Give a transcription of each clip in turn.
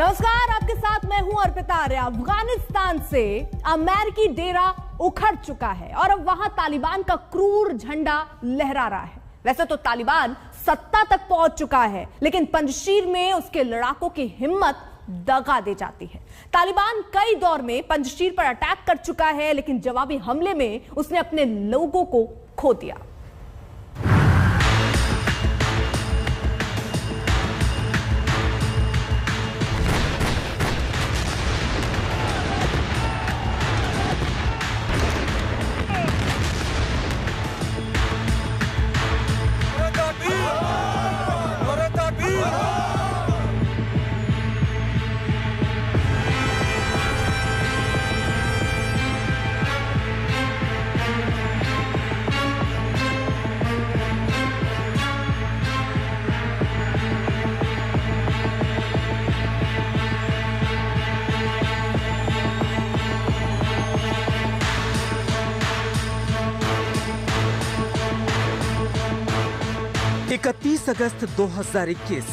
नमस्कार, आपके साथ मैं हूं अर्पिता आर्य। अफगानिस्तान से अमेरिकी डेरा उखड़ चुका है और अब वहां तालिबान का क्रूर झंडा लहरा रहा है। वैसे तो तालिबान सत्ता तक पहुंच चुका है, लेकिन पंजशीर में उसके लड़ाकों की हिम्मत दगा दे जाती है। तालिबान कई दौर में पंजशीर पर अटैक कर चुका है, लेकिन जवाबी हमले में उसने अपने लोगों को खो दिया। अगस्त 2021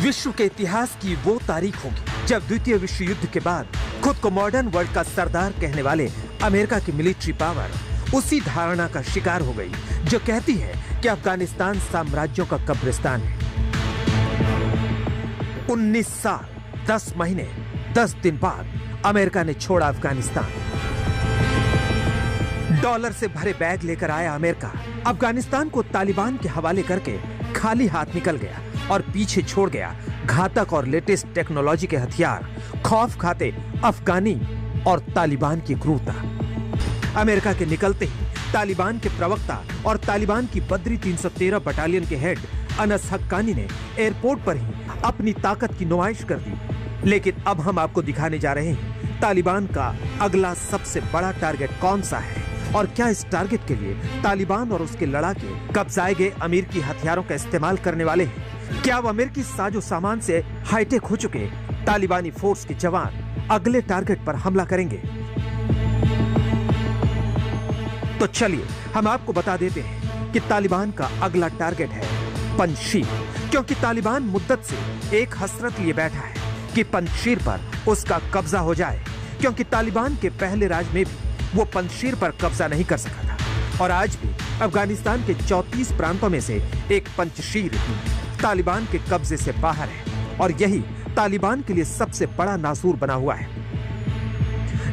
विश्व के इतिहास की वो तारीख होगी जब द्वितीय विश्व युद्ध के बाद खुद को मॉडर्न वर्ल्ड का सरदार कहने वाले अमेरिका की मिलिट्री पावर उसी धारणा का शिकार हो गई जो कहती है कि अफगानिस्तान साम्राज्यों का कब्रिस्तान है। 19 साल 10 महीने 10 दिन बाद अमेरिका ने छोड़ा अफगानिस्तान। डॉलर से भरे बैग लेकर आया अमेरिका अफगानिस्तान को तालिबान के हवाले करके खाली हाथ निकल गया और पीछे छोड़ गया घातक और लेटेस्ट टेक्नोलॉजी के हथियार, खौफ खाते अफगानी और तालिबान की क्रूरता। अमेरिका के निकलते ही तालिबान के प्रवक्ता और तालिबान की बद्री 313 बटालियन के हेड अनस हक्कानी ने एयरपोर्ट पर ही अपनी ताकत की नुमाइश कर दी। लेकिन अब हम आपको दिखाने जा रहे हैं तालिबान का अगला सबसे बड़ा टारगेट कौन सा है और क्या इस टारगेट के लिए तालिबान और उसके लड़ाके कब्जाए गए अमेरिकी हथियारों का इस्तेमाल करने वाले हैं। क्या वो अमेरिकी साजो सामान से हाईटेक हो चुके तालिबानी फोर्स के जवान अगले टारगेट पर हमला करेंगे? तो चलिए हम आपको बता देते हैं कि तालिबान का अगला टारगेट है पंजशीर, क्योंकि तालिबान मुद्दत से एक हसरत लिए बैठा है कि पंजशीर पर उसका कब्जा हो जाए, क्योंकि तालिबान के पहले राज में भी वो पंजशीर पर कब्जा नहीं कर सका था और आज भी अफगानिस्तान के 34 प्रांतों में से एक पंजशीर तालिबान के कब्जे से बाहर है और यही तालिबान के लिए सबसे बड़ा नासूर बना हुआ है।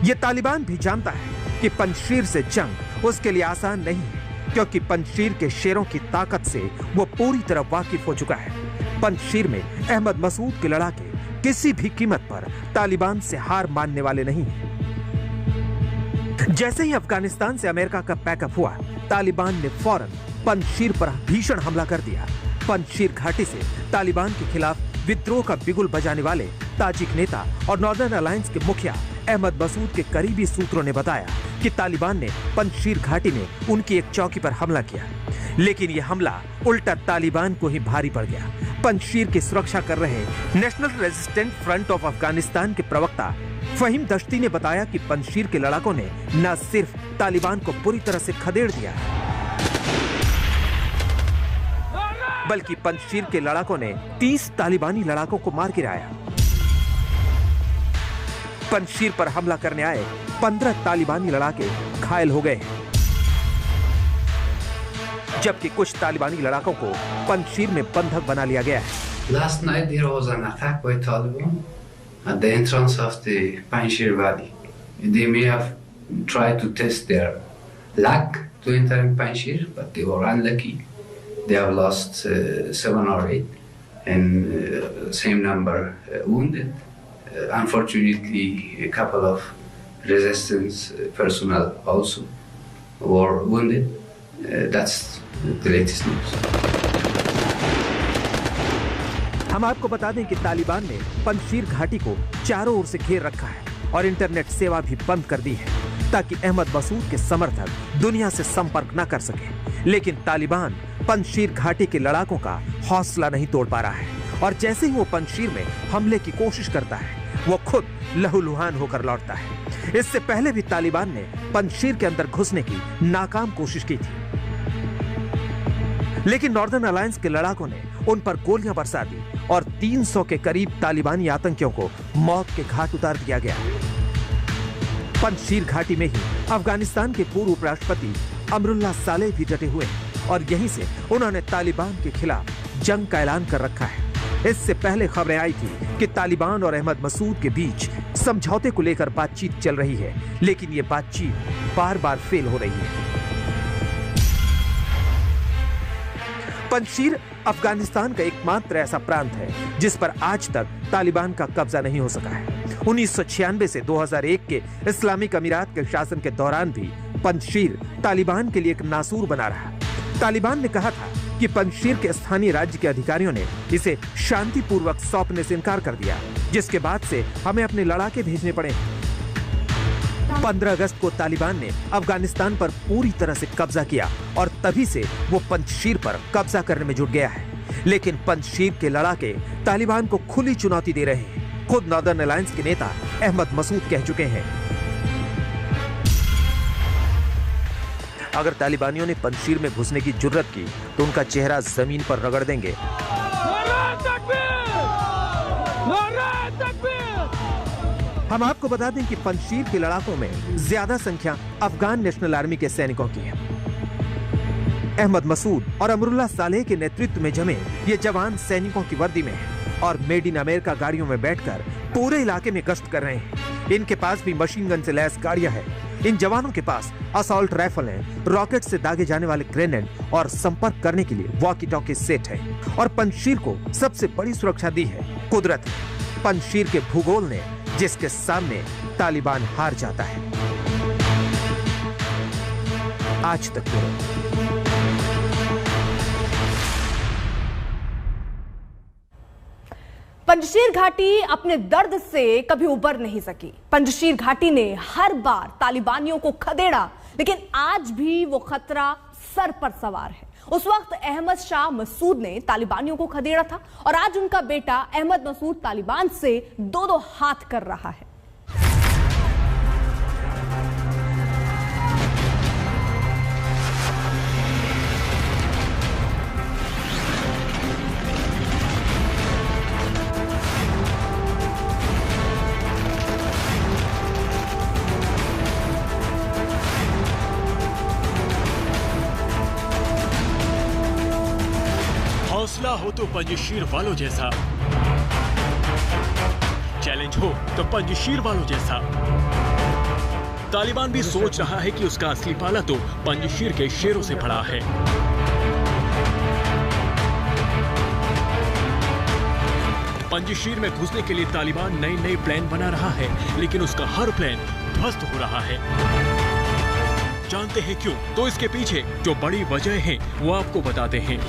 ये तालिबान भी जानता है कि पंजशीर से जंग उसके लिए आसान नहीं है, क्योंकि पंजशीर के शेरों की ताकत से वो पूरी तरह वाकिफ हो चुका है। पंजशीर में अहमद मसूद के लड़ाके किसी भी कीमत पर तालिबान से हार मानने वाले नहीं हैं। जैसे ही अफगानिस्तान से अमेरिका का पैकअप हुआ, तालिबान ने फौरन पंजशीर पर भीषण हमला कर दिया। पंजशीर घाटी से तालिबान के खिलाफ विद्रोह का बिगुल बजाने वाले ताजिक नेता और नॉर्दर्न अलायंस के मुखिया अहमद मसूद के करीबी सूत्रों ने बताया कि तालिबान ने पंजशीर घाटी में उनकी एक चौकी पर हमला किया, लेकिन यह हमला उल्टा तालिबान को ही भारी पड़ गया। पंजशीर की सुरक्षा कर रहे national resistant front of Afghanistan के प्रवक्ता फहीम दश्ती ने बताया कि पंजशीर के लड़ाकों ने न सिर्फ तालिबान को पूरी तरह से खदेड़ दिया, बल्कि पंजशीर के लड़ाकों ने 30 तालिबानी लड़ाकों को मार गिराया। पंजशीर पर हमला करने आए 15 तालिबानी लड़ाके घायल हो गए हैं, जबकि कुछ तालिबानी लड़ाकों को पंजशीर में बंधक बना लिया गया है। Last night there was an attack by Taliban at the entrance of the Panjshir Valley. They may have tried to test their luck to enter in Panjshir, but they were unlucky. They have lost 7 or 8 and same number wounded. Unfortunately, a couple of resistance personnel also were wounded. That's the latest news. हम आपको बता दें कि तालिबान ने पंजशीर घाटी को चारों ओर से घेर रखा है और इंटरनेट सेवा भी बंद कर दी है ताकि अहमद मसूद के समर्थक दुनिया से संपर्क न कर सके। लेकिन तालिबान पंजशीर घाटी के लड़ाकों का हौसला नहीं तोड़ पा रहा है और जैसे ही वो पंजशीर में हमले की कोशिश करता है, वो खुद लहूलुहान होकर लौटता है। इससे पहले भी तालिबान ने पंजशीर के अंदर घुसने की नाकाम कोशिश की थी। लेकिन नॉर्दर्न अलायंस के लड़ाकों ने उन पर गोलियां बरसा दी और 300 के करीब तालिबानी आतंकियों को मौत के घाट उतार दिया गया। पंजशीर घाटी में ही अफगानिस्तान के पूर्व उपराष्ट्रपति अमरुल्लाह सालेह भी डटे हुए हैं और यहीं से उन्होंने तालिबान के खिलाफ जंग का ऐलान कर रखा है। इससे पहले खबरें आई थी कि तालिबान और अहमद मसूद के बीच समझौते को लेकर बातचीत चल रही है, लेकिन ये बातचीत बार बार फेल हो रही है। पंजशीर अफगानिस्तान का एकमात्र ऐसा प्रांत है जिस पर आज तक तालिबान का कब्जा नहीं हो सका है। 1996 से 2001 के इस्लामिक अमीरात के शासन के दौरान भी पंजशीर तालिबान के लिए एक नासूर बना रहा। तालिबान ने कहा था कि पंजशीर के स्थानीय राज्य के अधिकारियों ने इसे शांतिपूर्वक सौंपने से इनकार कर दिया, जिसके बाद से हमें अपने लड़ाके भेजने पड़े। 15 अगस्त को तालिबान ने अफगानिस्तान पर पूरी तरह से कब्जा किया और तभी से वो पंजशीर पर कब्जा करने में जुट गया है। लेकिन पंजशीर के लड़ाके तालिबान को खुली चुनौती दे रहे हैं। खुद नॉर्दर्न अलायंस के नेता अहमद मसूद कह चुके हैं, अगर तालिबानियों ने पंजशीर में घुसने की जुर्रत की तो उनका चेहरा जमीन पर रगड़ देंगे। हम आपको बता दें कि पंजशीर के लड़ाकों में ज्यादा संख्या अफगान नेशनल आर्मी के सैनिकों की है। अहमद मसूद और अमरुल्लाह सालेह के नेतृत्व में जमे ये जवान सैनिकों की वर्दी में हैं और मेड इन अमेरिका गाड़ियों में बैठकर पूरे इलाके में गश्त कर रहे हैं। इनके पास भी मशीन गन से लैस गाड़ियां हैं। इन जवानों के पास असॉल्ट राइफल हैं, रॉकेट से दागे जाने वाले ग्रेनेड और संपर्क करने के लिए वॉकी टॉकी सेट है। और पंजशीर को सबसे बड़ी सुरक्षा दी है कुदरत। पंजशीर के भूगोल ने, जिसके सामने तालिबान हार जाता है। आज तक पंजशीर घाटी अपने दर्द से कभी उबर नहीं सकी। पंजशीर घाटी ने हर बार तालिबानियों को खदेड़ा, लेकिन आज भी वो खतरा सर पर सवार है। उस वक्त अहमद शाह मसूद ने तालिबानियों को खदेड़ा था और आज उनका बेटा अहमद मसूद तालिबान से दो हाथ कर रहा है। हौसला हो तो पंजशीर वालों जैसा, चैलेंज हो तो पंजशीर वालों जैसा। तालिबान भी सोच रहा है कि उसका असली पाला तो पंजशीर के शेरों से पड़ा है। पंजशीर में घुसने के लिए तालिबान नए प्लान बना रहा है, लेकिन उसका हर प्लान ध्वस्त हो रहा है। जानते हैं क्यों? तो इसके पीछे जो बड़ी वजह है वो आपको बताते हैं।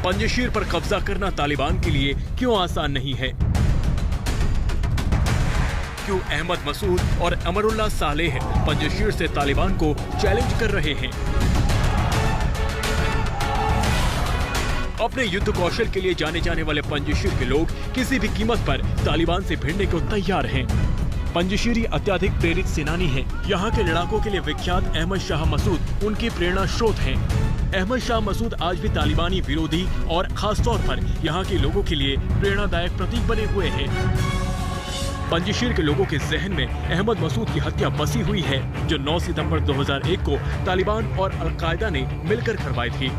पंजशीर पर कब्जा करना तालिबान के लिए क्यों आसान नहीं है? क्यों अहमद मसूद और अमरुल्लाह सालेह पंजशीर से तालिबान को चैलेंज कर रहे हैं? अपने युद्ध कौशल के लिए जाने जाने वाले पंजशीर के लोग किसी भी कीमत पर तालिबान से भिड़ने को तैयार हैं। पंजशीरी अत्याधिक प्रेरित सेनानी हैं। यहाँ के लड़ाकों के लिए विख्यात अहमद शाह मसूद उनकी प्रेरणा स्रोत हैं। अहमद शाह मसूद आज भी तालिबानी विरोधी और खास तौर पर यहाँ के लोगों के लिए प्रेरणादायक प्रतीक बने हुए हैं। पंजशीर के लोगों के जहन में अहमद मसूद की हत्या बसी हुई है, जो 9 सितंबर 2001 को तालिबान और अलकायदा ने मिलकर करवाई थी।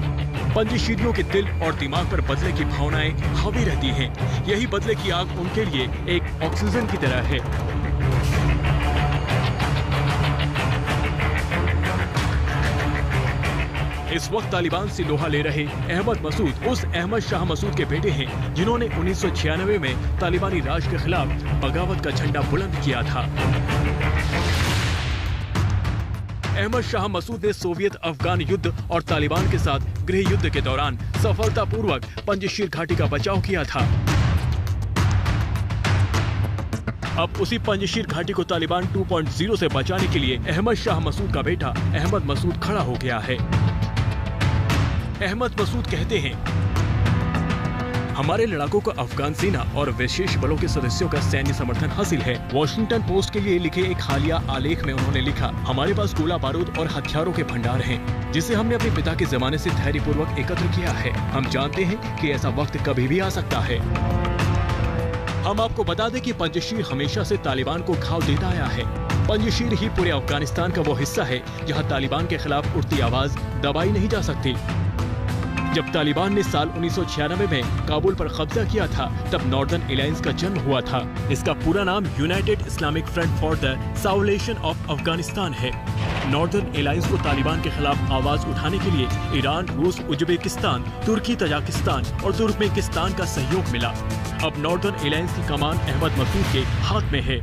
पंजशीरियों के दिल और दिमाग पर बदले की भावनाएं हावी रहती हैं। यही बदले की आग उनके लिए एक ऑक्सीजन की तरह है। इस वक्त तालिबान से लोहा ले रहे अहमद मसूद उस अहमद शाह मसूद के बेटे हैं जिन्होंने 1996 में तालिबानी राज के खिलाफ बगावत का झंडा बुलंद किया था। अहमद शाह मसूद ने सोवियत अफगान युद्ध और तालिबान के साथ गृह युद्ध के दौरान सफलतापूर्वक पंजशीर घाटी का बचाव किया था। अब उसी पंजशीर घाटी को तालिबान 2.0 से बचाने के लिए अहमद शाह मसूद का बेटा अहमद मसूद खड़ा हो गया है। अहमद मसूद कहते हैं, हमारे लड़ाकों को अफगान सेना और विशेष बलों के सदस्यों का सैन्य समर्थन हासिल है। वॉशिंगटन पोस्ट के लिए लिखे एक हालिया आलेख में उन्होंने लिखा, हमारे पास गोला बारूद और हथियारों के भंडार हैं, जिसे हमने अपने पिता के जमाने से धैर्यपूर्वक एकत्र किया है। हम जानते हैं कि ऐसा वक्त कभी भी आ सकता है। हम आपको बता दें कि पंजशीर हमेशा से तालिबान को घाव देता आया है। पंजशीर ही पूरे अफगानिस्तान का वो हिस्सा है जहां तालिबान के खिलाफ उठती आवाज दबाई नहीं जा सकती। जब तालिबान ने साल 1996 में काबुल पर कब्जा किया था, तब नॉर्दर्न अलायंस का जन्म हुआ था। इसका पूरा नाम United Islamic Front for the Salvation of Afghanistan है। नॉर्दर्न अलायंस को तालिबान के खिलाफ आवाज उठाने के लिए ईरान, रूस, उज्बेकिस्तान, तुर्की, तजाकिस्तान और तुर्कमेनिस्तान का सहयोग मिला। अब नॉर्दर्न अलायंस की कमान अहमद मसूद के हाथ में है।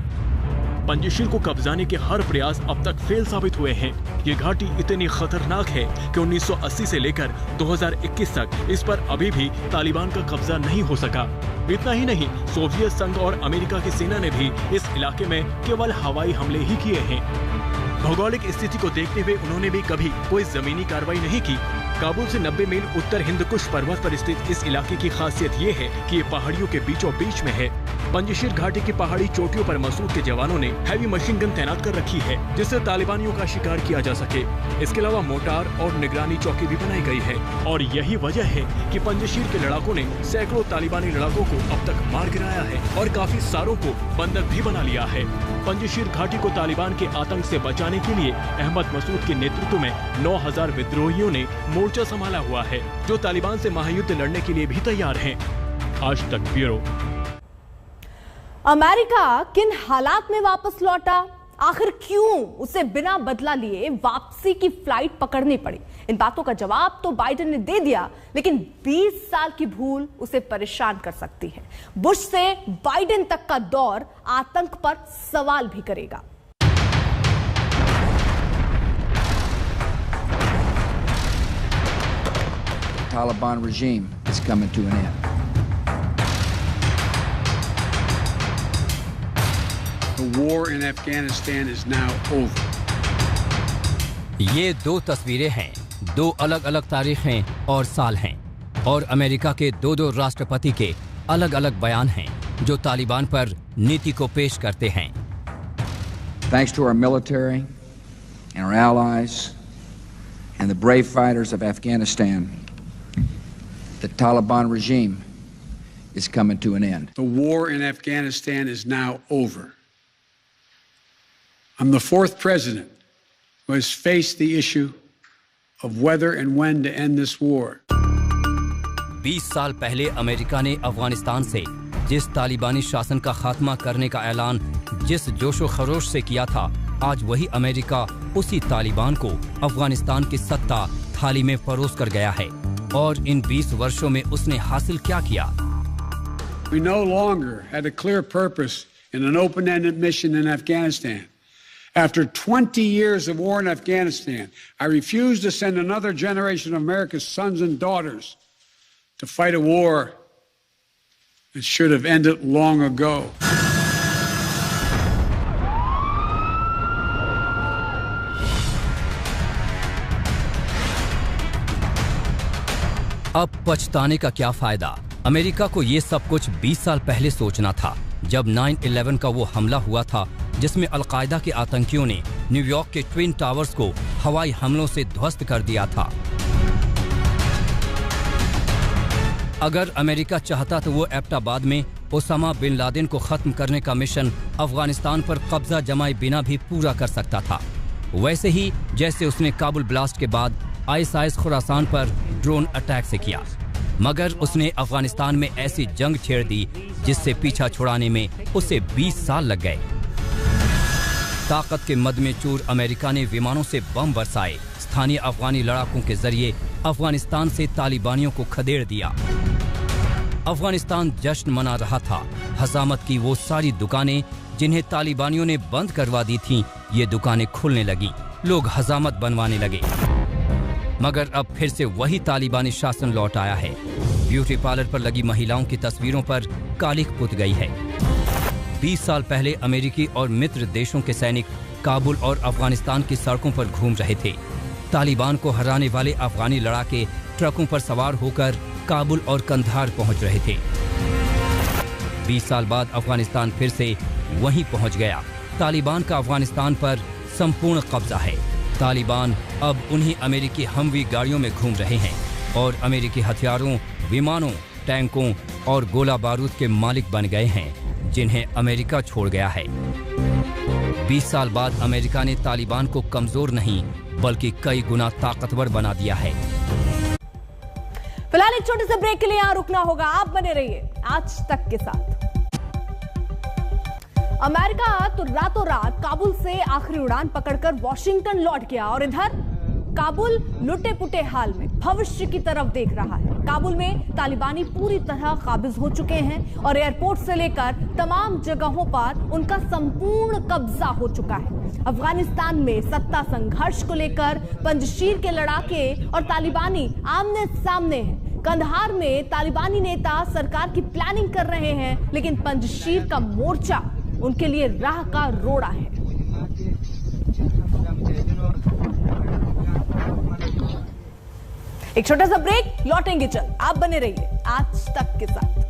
पंजशीर को कब्जाने के हर प्रयास अब तक फेल साबित हुए हैं। ये घाटी इतनी खतरनाक है कि 1980 से लेकर 2021 तक इस पर अभी भी तालिबान का कब्जा नहीं हो सका। इतना ही नहीं, सोवियत संघ और अमेरिका की सेना ने भी इस इलाके में केवल हवाई हमले ही किए हैं। भौगोलिक स्थिति को देखते हुए उन्होंने भी कभी कोई जमीनी कार्रवाई नहीं की। काबुल से 90 मील उत्तर हिंदकुश पर्वत पर स्थित इस इलाके की खासियत ये है कि ये पहाड़ियों के बीचों बीच में है। पंजशीर घाटी की पहाड़ी चोटियों पर मसूद के जवानों ने हैवी मशीन गन तैनात कर रखी है, जिससे तालिबानियों का शिकार किया जा सके। इसके अलावा मोटार और निगरानी चौकी भी बनाई गई है और यही वजह है कि पंजशीर के लड़ाकों ने सैकड़ों तालिबानी लड़ाकों को अब तक मार गिराया है और काफी सारों को बंधक भी बना लिया है। पंजशीर घाटी को तालिबान के आतंक से बचाने के लिए अहमद मसूद के नेतृत्व में 9000 विद्रोहियों ने मोर्चा संभाला हुआ है, जो तालिबान से महायुद्ध लड़ने के लिए भी तैयार हैं। आज तक ब्यूरो। अमेरिका किन हालात में वापस लौटा, आखिर क्यों उसे बिना बदला लिए वापसी की फ्लाइट पकड़नी पड़ी? इन बातों का जवाब तो बाइडेन ने दे दिया, लेकिन 20 साल की भूल उसे परेशान कर सकती है। बुश से बाइडेन तक का दौर आतंक पर सवाल भी करेगा। The Taliban regime is coming to an end. The war in Afghanistan is now over. ये दो तस्वीरें हैं, दो अलग अलग तारीखें और साल हैं, और अमेरिका के दो राष्ट्रपति के अलग अलग बयान हैं जो तालिबान पर नीति को पेश करते हैं। Thanks to our military and our allies and the brave fighters of Afghanistan, the Taliban regime is coming to an end. The war in Afghanistan is now over. I'm the fourth president who has faced the issue of whether and when to end this war. 20 साल पहले America ने अफगानिस्तान से जिस तालिबानी शासन का खात्मा करने का ऐलान जिस जोशो खरोश से किया था, आज वही अमेरिका उसी तालिबान को अफगानिस्तान की सत्ता थाली में परोस कर गया है। और इन 20 वर्षों में उसने हासिल क्या किया? We no longer had a clear purpose in an open-ended mission in Afghanistan. After 20 years of war in Afghanistan, I refuse to send another generation of America's sons and daughters to fight a war that should have ended long ago. अब पछताने का क्या फायदा? America को ये सब कुछ 20 साल पहले सोचना था, जब 9/11 का वो हमला हुआ था जिसमें अलकायदा के आतंकियों ने न्यूयॉर्क के ट्विन टावर्स को हवाई हमलों से ध्वस्त कर दिया था। अगर अमेरिका चाहता तो वो एबटाबाद में ओसामा बिन लादेन को खत्म करने का मिशन अफगानिस्तान पर कब्जा जमाए बिना भी पूरा कर सकता था, वैसे ही जैसे उसने काबुल ब्लास्ट के बाद ISIS खुरासान पर ड्रोन अटैक से किया। मगर उसने अफगानिस्तान में ऐसी जंग छेड़ दी जिससे पीछा छुड़ाने में उसे 20 साल लग गए। ताकत के मद में चूर अमेरिका ने विमानों से बम बरसाए, स्थानीय अफगानी लड़ाकों के जरिए अफगानिस्तान से तालिबानियों को खदेड़ दिया। अफगानिस्तान जश्न मना रहा था। हजामत की वो सारी दुकानें जिन्हें तालिबानियों ने बंद करवा दी थीं, ये दुकानें खुलने लगी, लोग हजामत बनवाने लगे। मगर अब फिर से वही तालिबानी शासन लौट आया है। ब्यूटी पार्लर पर लगी महिलाओं की तस्वीरों पर कालिख पुत गई है। 20 साल पहले अमेरिकी और मित्र देशों के सैनिक काबुल और अफगानिस्तान की सड़कों पर घूम रहे थे। तालिबान को हराने वाले अफगानी लड़ाके ट्रकों पर सवार होकर काबुल और कंधार पहुंच रहे थे। 20 साल बाद अफगानिस्तान फिर से वहीं पहुंच गया। तालिबान का अफगानिस्तान पर संपूर्ण कब्जा है। तालिबान अब उन्हीं अमेरिकी हमवी गाड़ियों में घूम रहे हैं और अमेरिकी हथियारों, विमानों, टैंकों और गोला बारूद के मालिक बन गए हैं, जिन्हें अमेरिका छोड़ गया है। 20 साल बाद अमेरिका ने तालिबान को कमजोर नहीं बल्कि कई गुना ताकतवर बना दिया है। फिलहाल एक छोटे से ब्रेक के लिए यहां रुकना होगा। आप बने रहिए आज तक के साथ। अमेरिका तो रातों रात काबुल से आखिरी उड़ान पकड़कर वॉशिंगटन लौट गया और इधर काबुल लुटे पुटे हाल में भविष्य की तरफ देख रहा है। काबुल में तालिबानी पूरी तरह काबिज हो चुके हैं और एयरपोर्ट से लेकर तमाम जगहों पर उनका संपूर्ण कब्जा हो चुका है। अफगानिस्तान में सत्ता संघर्ष को लेकर पंजशीर के लड़ाके और तालिबानी आमने सामने हैं। कंधार में तालिबानी नेता सरकार की प्लानिंग कर रहे हैं, लेकिन पंजशीर का मोर्चा उनके लिए राह का रोड़ा है। एक छोटा सा ब्रेक, लौटेंगे जल्द। आप बने रहिए आज तक के साथ।